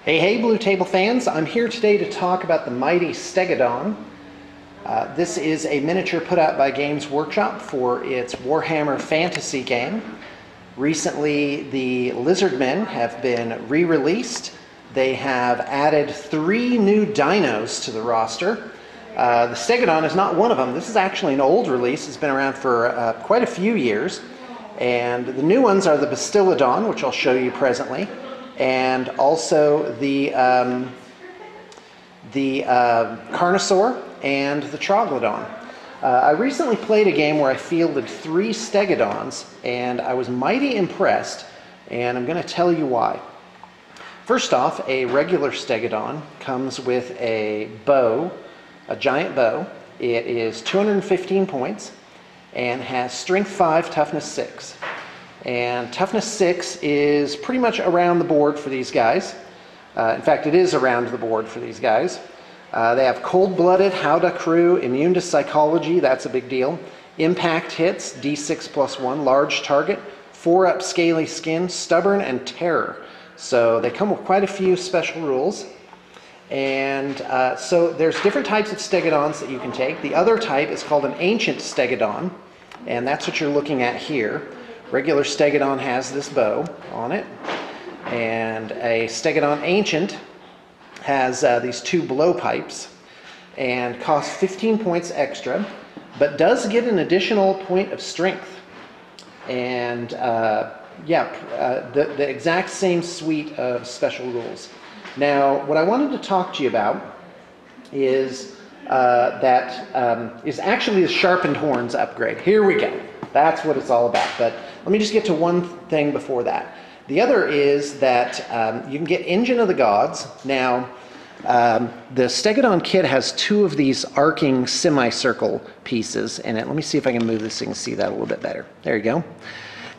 Hey, Blue Table fans! I'm here today to talk about the mighty Stegadon. This is a miniature put out by Games Workshop for its Warhammer fantasy game. Recently, the Lizardmen have been re-released. They have added 3 new dinos to the roster. The Stegadon is not one of them. This is actually an old release. It's been around for quite a few years. And the new ones are the Stegadon, which I'll show you presently, and also the Carnosaur and the Troglodon. I recently played a game where I fielded 3 Stegadons, and I was mighty impressed, and I'm going to tell you why. First off, a regular Stegadon comes with a bow, a giant bow. It is 215 points and has Strength 5, Toughness 6. And Toughness 6 is pretty much around the board for these guys. In fact, it is around the board for these guys. They have Cold-Blooded, Howdah Crew, Immune to Psychology, that's a big deal. Impact Hits, D6 plus 1, Large Target, 4-up Scaly Skin, Stubborn, and Terror. So they come with quite a few special rules. And so there's different types of Stegadons that you can take. The other type is called an Ancient Stegadon, and that's what you're looking at here. Regular Stegadon has this bow on it, and a Stegadon Ancient has these 2 blowpipes and costs 15 points extra, but does get an additional point of strength. And the exact same suite of special rules. Now, what I wanted to talk to you about is is actually the Sharpened Horns upgrade. Here we go. That's what it's all about. But let me just get to one thing before that. The other is that you can get Engine of the Gods. Now, the Stegadon kit has 2 of these arcing semicircle pieces in it. Let me see if I can move this so you can see that a little bit better. There you go.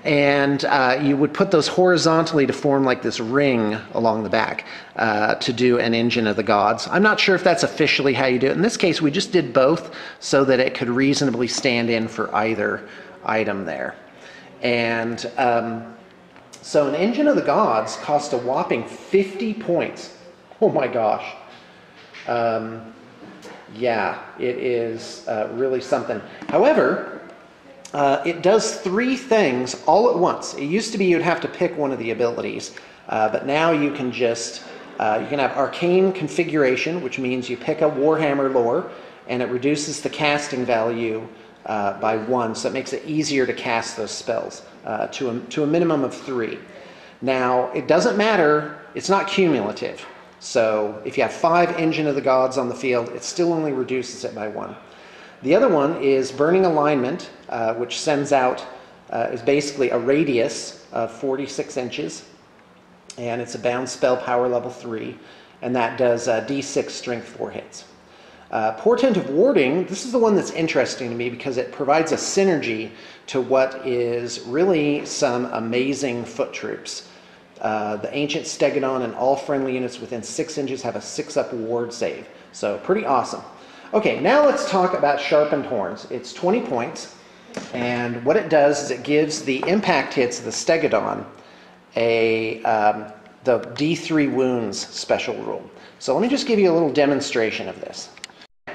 And you would put those horizontally to form like this ring along the back to do an Engine of the Gods. I'm not sure if that's officially how you do it. In this case, we just did both so that it could reasonably stand in for either item there. And so an Engine of the Gods cost a whopping 50 points. Oh my gosh. Yeah, it is really something. However, it does 3 things all at once. It used to be you'd have to pick one of the abilities, but now you can just, you can have Arcane Configuration, which means you pick a Warhammer lore, and it reduces the casting value by 1, so it makes it easier to cast those spells to a minimum of 3. Now, it doesn't matter, it's not cumulative. So if you have 5 Engine of the Gods on the field, it still only reduces it by 1. The other one is Burning Alignment, which sends out, is basically a radius of 46 inches, and it's a bound spell power level 3, and that does D6 strength 4 hits. Portent of Warding, this is the one that's interesting to me because it provides a synergy to what is really some amazing foot troops. The Ancient Stegadon and all friendly units within 6 inches have a 6-up ward save, so pretty awesome. Okay, now let's talk about Sharpened Horns. It's 20 points, and what it does is it gives the impact hits of the Stegadon the D3 wounds special rule. So let me just give you a little demonstration of this.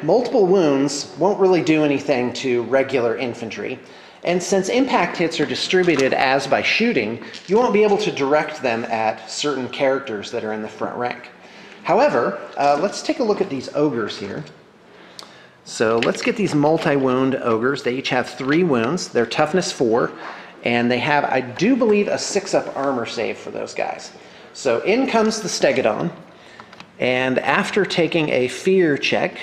Multiple wounds won't really do anything to regular infantry, and since impact hits are distributed as by shooting, you won't be able to direct them at certain characters that are in the front rank. However, let's take a look at these ogres here. So let's get these multi-wound ogres. They each have 3 wounds. They're toughness 4, and they have, I do believe, a 6-up armor save for those guys. So in comes the Stegadon, and after taking a fear check,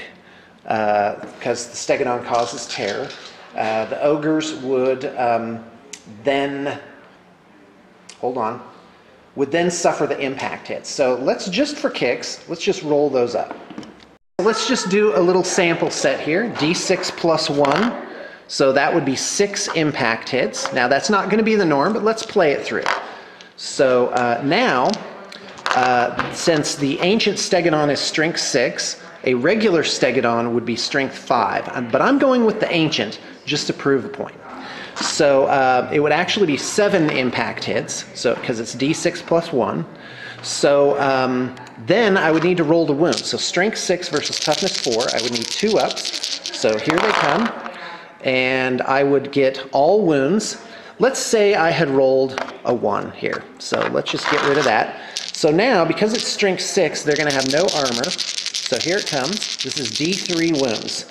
because the Stegadon causes terror, the ogres would then suffer the impact hits. So let's just, for kicks, let's just roll those up. Let's just do a little sample set here, D6 plus 1, so that would be 6 impact hits. Now that's not going to be the norm, but let's play it through. So now, since the Ancient Stegadon is Strength 6, a regular Stegadon would be Strength 5, but I'm going with the Ancient just to prove a point. So it would actually be 7 impact hits, so because it's D6 plus 1. So then I would need to roll the wound. So strength 6 versus toughness 4, I would need 2 ups. So here they come, and I would get all wounds. Let's say I had rolled a 1 here. So let's just get rid of that. So now, because it's strength 6, they're going to have no armor. So here it comes. This is D3 wounds.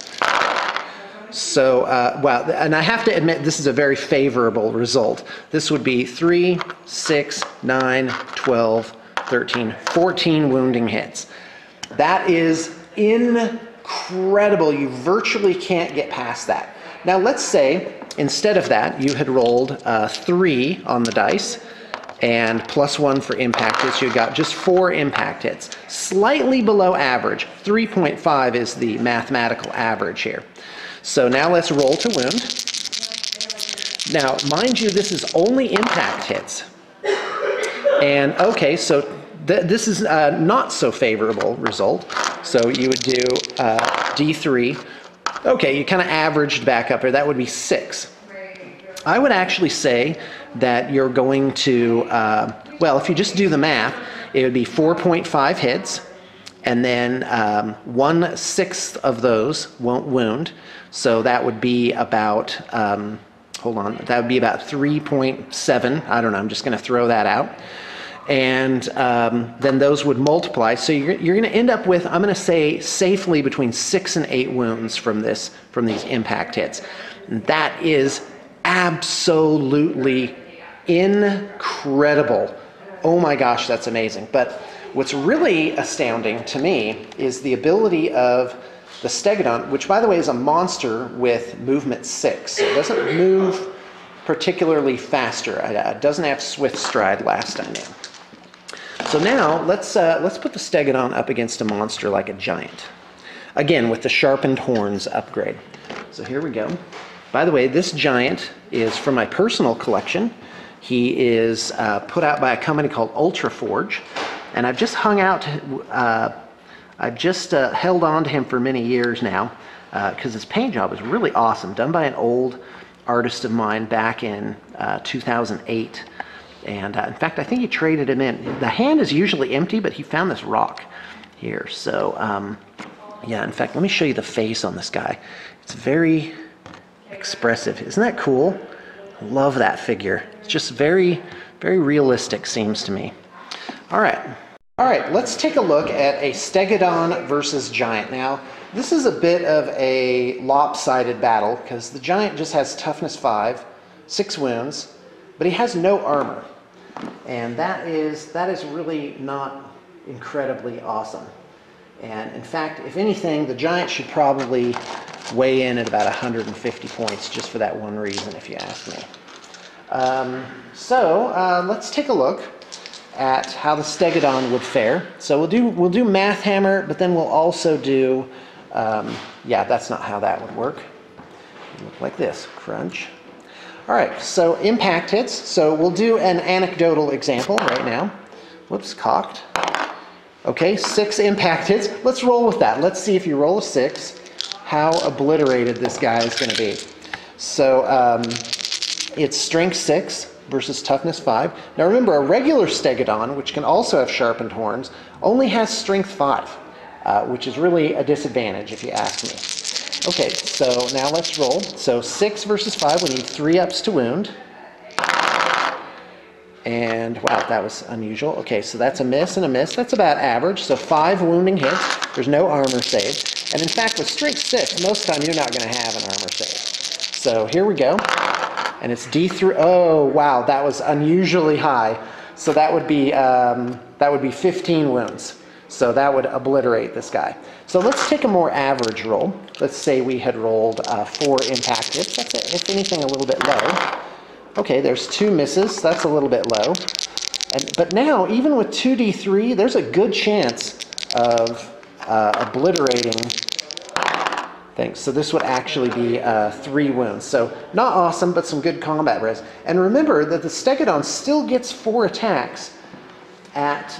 So, wow, and I have to admit, this is a very favorable result. This would be 3, 6, 9, 12, 13, 14 wounding hits. That is incredible. You virtually can't get past that. Now, let's say, instead of that, you had rolled 3 on the dice, and +1 for impact hits. You got just 4 impact hits. Slightly below average. 3.5 is the mathematical average here. So now let's roll to wound. Now, mind you, this is only impact hits. And okay, so this is not so favorable result. So you would do D3. Okay, you kind of averaged back up here. That would be 6. I would actually say that you're going to, well, if you just do the math, it would be 4.5 hits, and then 1/6 of those won't wound. So that would be about, hold on, that would be about 3.7. I don't know, I'm just going to throw that out. And then those would multiply. So you're going to end up with, I'm going to say, safely between 6 and 8 wounds from these impact hits. And that is absolutely incredible. Oh my gosh, that's amazing. But what's really astounding to me is the ability of the Stegadon, which by the way is a monster with movement 6. So it doesn't move particularly faster. It doesn't have swift stride last I knew. So now let's put the Stegadon up against a monster like a giant. Again, with the sharpened horns upgrade. So here we go. By the way, this giant is from my personal collection. He is put out by a company called Ultra Forge, and I've just hung out. I've just held on to him for many years now because his paint job is really awesome, done by an old artist of mine back in 2008. And in fact, I think he traded him in. The hand is usually empty, but he found this rock here. So yeah, in fact, let me show you the face on this guy. It's very expressive. Isn't that cool? I love that figure. It's just very, very realistic, seems to me. All right, let's take a look at a Stegadon versus Giant. Now, this is a bit of a lopsided battle because the Giant just has toughness 5, 6 wounds, but he has no armor. And that is really not incredibly awesome. And in fact, if anything, the Giant should probably weigh in at about 150 points just for that one reason, if you ask me. Let's take a look at how the Stegadon would fare. So we'll do Math Hammer, but then we'll also do, yeah, that's not how that would work. It'll look like this, crunch. All right, so impact hits. So we'll do an anecdotal example right now. Whoops, cocked. Okay, 6 impact hits. Let's roll with that. Let's see if you roll a 6, how obliterated this guy is going to be. So it's strength 6 versus toughness 5. Now remember, a regular Stegadon, which can also have sharpened horns, only has strength 5, which is really a disadvantage if you ask me. Okay, so now let's roll. So 6 versus 5, we need 3 ups to wound. And wow, that was unusual. Okay, so that's a miss and a miss. That's about average. So 5 wounding hits. There's no armor save. And in fact, with strength 6, most of the time you're not going to have an armor save. So here we go. And it's D3. Oh, wow, that was unusually high. So that would be 15 wounds. So that would obliterate this guy. So let's take a more average roll. Let's say we had rolled 4 impact hits. That's, if anything, a little bit low. Okay, there's 2 misses. That's a little bit low. But now, even with 2d3, there's a good chance of obliterating things. So this would actually be 3 wounds. So not awesome, but some good combat res. And remember that the Stegadon still gets 4 attacks at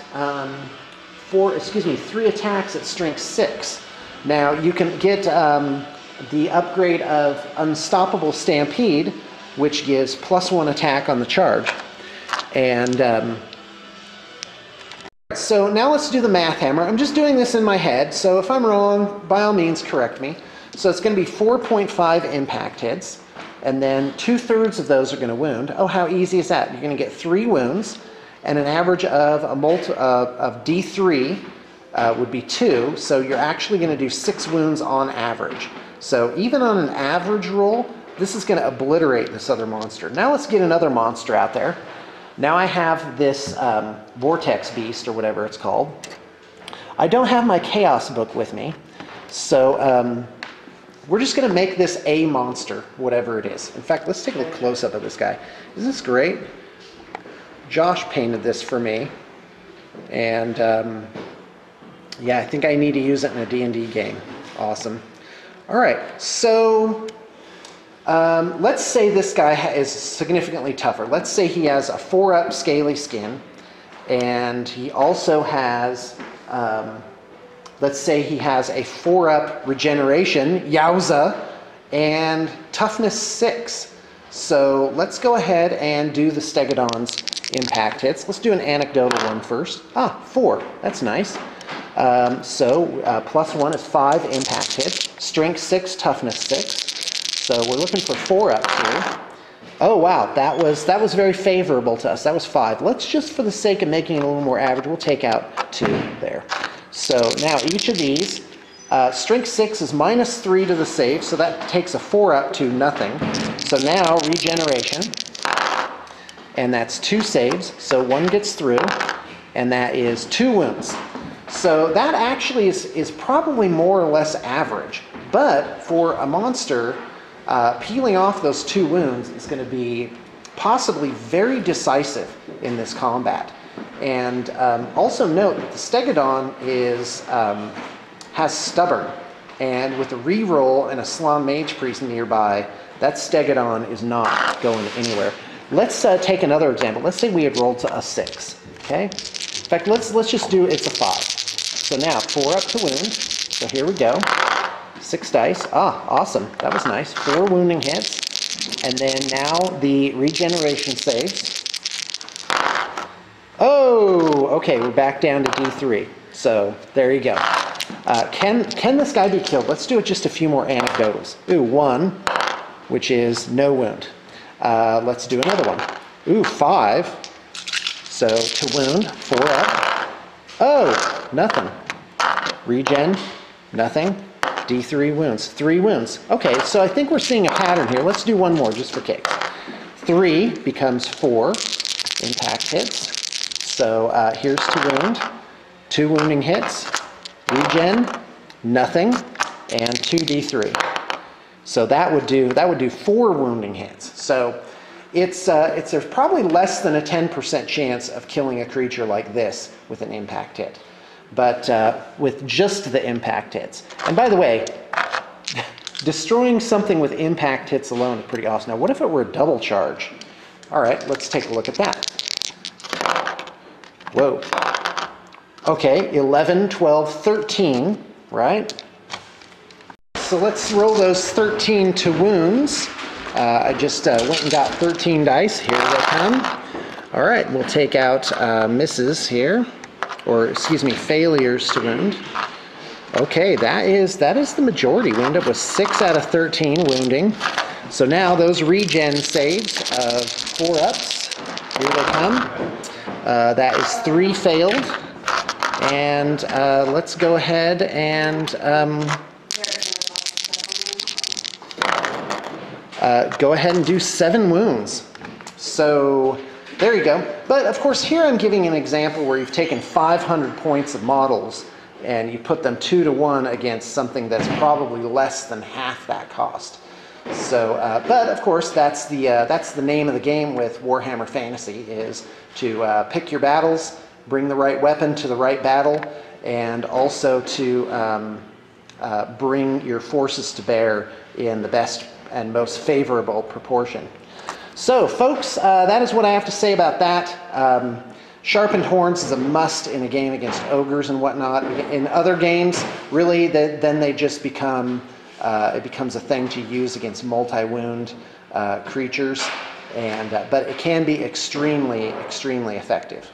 3 attacks at strength 6. Now you can get the upgrade of Unstoppable Stampede, which gives +1 attack on the charge. And So now let's do the math hammer. I'm just doing this in my head, so if I'm wrong, by all means correct me. So it's going to be 4.5 impact hits, and then 2/3 of those are going to wound. Oh, how easy is that? You're going to get 3 wounds, and an average of of D3 would be 2, so you're actually going to do 6 wounds on average. So even on an average roll, this is going to obliterate this other monster. Now let's get another monster out there. Now I have this Vortex Beast, or whatever it's called. I don't have my Chaos book with me, so we're just going to make this a monster, whatever it is. In fact, let's take a close-up of this guy. Isn't this great? Josh painted this for me, and yeah, I think I need to use it in a D&D game. Awesome. All right, so let's say this guy is significantly tougher. Let's say he has a 4-up scaly skin, and he also has, let's say he has a 4-up regeneration, yowza, and toughness 6. So let's go ahead and do the Stegadon's impact hits. Let's do an anecdotal one first. 4, that's nice. +1 is 5 impact hits, strength 6, toughness 6. So we're looking for 4-ups here. Oh wow, that was very favorable to us. That was 5. Let's just, for the sake of making it a little more average, we'll take out 2 there. So now each of these, strength 6 is -3 to the save, so that takes a 4-up to nothing. So now regeneration, and that's 2 saves, so 1 gets through, and that is 2 wounds. So that actually is probably more or less average, but for a monster, peeling off those 2 wounds is going to be possibly very decisive in this combat. And also note that the Stegadon has stubborn, and with a reroll and a Slaanesh Mage Priest nearby, that Stegadon is not going anywhere. Let's take another example. Let's say we had rolled to a 6. Okay. In fact, let's just do it's a 5. So now 4 up to wound. So here we go. 6 dice. Awesome. That was nice. 4 wounding hits. And then now the regeneration saves. Oh, okay, we're back down to D3. So there you go. Can this guy be killed? Let's do it just a few more anecdotals. 1, which is no wound. Let's do another one. 5. So to wound, 4 up. Oh, nothing. Regen, nothing. D3 wounds, 3 wounds. Okay, so I think we're seeing a pattern here. Let's do one more just for kicks. 3 becomes 4 impact hits. So here's to wound, 2 wounding hits, regen, nothing, and 2 D3. So that would do 4 wounding hits. So there's probably less than a 10% chance of killing a creature like this with an impact hit. But with just the impact hits. And by the way, destroying something with impact hits alone is pretty awesome. Now, what if it were a double charge? All right, let's take a look at that. Whoa. Okay, 11, 12, 13, right? So let's roll those 13 to wounds. I just went and got 13 dice. Here they come. All right, we'll take out misses here. Or excuse me, failures to wound. Okay, that is the majority. We end up with 6 out of 13 wounding. So now those regen saves of 4 ups, here they come. That is 3 failed. And let's go ahead and do 7 wounds. So there you go. But of course here I'm giving an example where you've taken 500 points of models and you put them 2 to 1 against something that's probably less than half that cost. So, but of course that's the name of the game with Warhammer Fantasy, is to pick your battles, bring the right weapon to the right battle, and also to bring your forces to bear in the best and most favorable proportion. So folks, that is what I have to say about that. Sharpened Horns is a must in a game against ogres and whatnot. In other games, really, then they just become, it becomes a thing to use against multi-wound creatures, but it can be extremely, extremely effective.